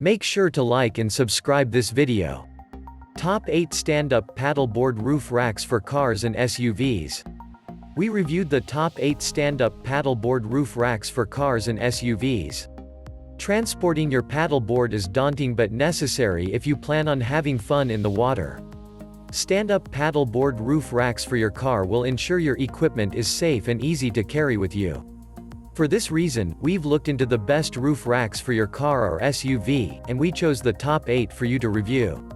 Make sure to like and subscribe this video. Top 8 Stand-Up Paddleboard Roof Racks for Cars and SUVs. We reviewed the top 8 stand-up paddleboard roof racks for cars and SUVs. Transporting your paddleboard is daunting but necessary if you plan on having fun in the water. Stand-up paddleboard roof racks for your car will ensure your equipment is safe and easy to carry with you. For this reason, we've looked into the best roof racks for your car or SUV, and we chose the top 8 for you to review.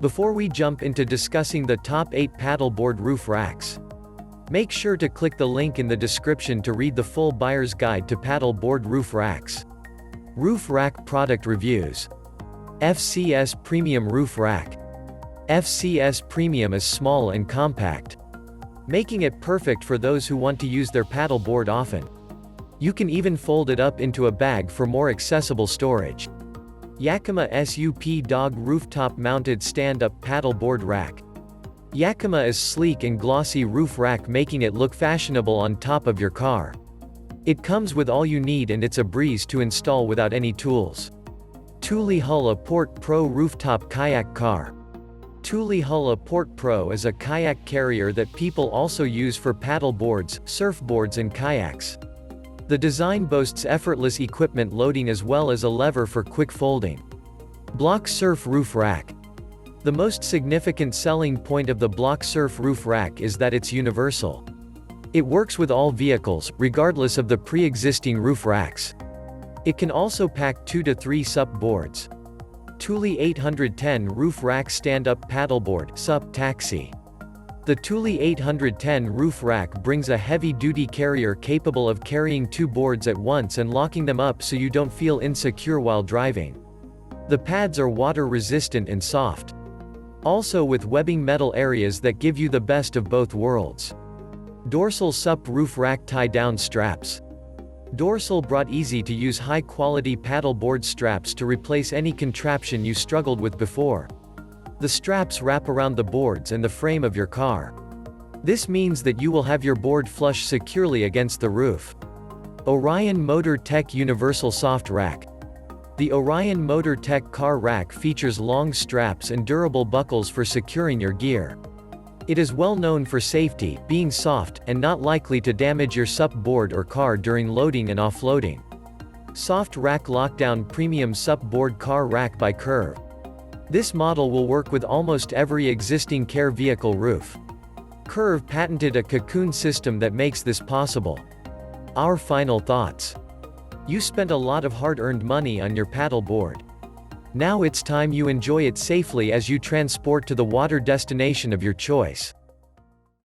Before we jump into discussing the top 8 paddleboard roof racks, make sure to click the link in the description to read the full buyer's guide to paddleboard roof racks. Roof rack product reviews. FCS Premium Roof Rack. FCS Premium is small and compact, making it perfect for those who want to use their paddleboard often. You can even fold it up into a bag for more accessible storage. Yakima SUP Dog Rooftop Mounted Stand-Up Paddleboard Rack. Yakima is sleek and glossy roof rack, making it look fashionable on top of your car. It comes with all you need and it's a breeze to install without any tools. Thule Hullaport Pro Rooftop Kayak Car. Thule Hullaport Pro is a kayak carrier that people also use for paddleboards, surfboards and kayaks. The design boasts effortless equipment loading as well as a lever for quick folding. Block Surf Roof Rack. The most significant selling point of the Block Surf Roof Rack is that it's universal. It works with all vehicles, regardless of the pre-existing roof racks. It can also pack 2 to 3 SUP boards. Thule 810 Roof Rack Stand-Up Paddleboard SUP Taxi. The Thule 810 roof rack brings a heavy-duty carrier capable of carrying 2 boards at once and locking them up so you don't feel insecure while driving. The pads are water-resistant and soft, also with webbing metal areas that give you the best of both worlds. Dorsal SUP Roof Rack Tie-Down Straps. Dorsal brought easy-to-use high-quality paddleboard straps to replace any contraption you struggled with before. The straps wrap around the boards and the frame of your car. This means that you will have your board flush securely against the roof. Orion Motor Tech Universal Soft Rack. The Orion Motor Tech car rack features long straps and durable buckles for securing your gear. It is well known for safety, being soft, and not likely to damage your SUP board or car during loading and offloading. Soft Rack Lockdown Premium SUP Board Car Rack by Curve. This model will work with almost every existing care vehicle roof. Curve patented a cocoon system that makes this possible. Our final thoughts. You spent a lot of hard-earned money on your paddleboard. Now it's time you enjoy it safely as you transport to the water destination of your choice.